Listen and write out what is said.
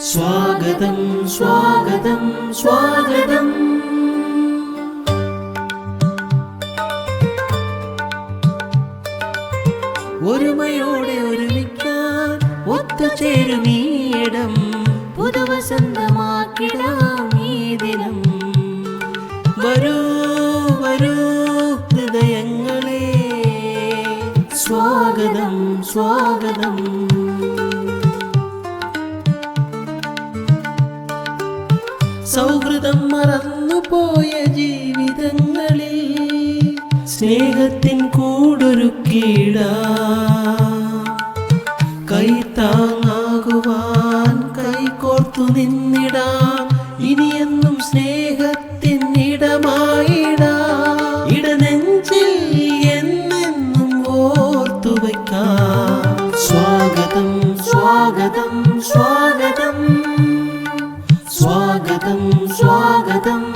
സ്വാഗതം സ്വാഗതം സ്വാഗതം. ഒരുമയോടെ ഒരുമിക്കാൻ ഒത്തുചേരുമീയിടം, പുതുവസന്തമാക്കിടാം ഈ ദിനം. വരൂ വരൂ ഹൃദയങ്ങളെ, സ്വാഗതം സ്വാഗതം. സൗഹൃദം മറന്നുപോയ ജീവിതങ്ങളിൽ സ്നേഹത്തിൻ കൂടൊരുക്കിടാം. കൈത്താങ്ങാകുവാൻ കൈകോർത്തു നിന്നിടാം, ഇനിയെന്നും സ്നേഹത്തിൻ ഇടമായിടാം. ഇടനെഞ്ചിൽ എന്നെന്നും ഓർത്തു വയ്ക്കാം. സ്വാഗതം സ്വാഗതം സ്വാഗതം. സ്വാഗതം സ്വാഗതം.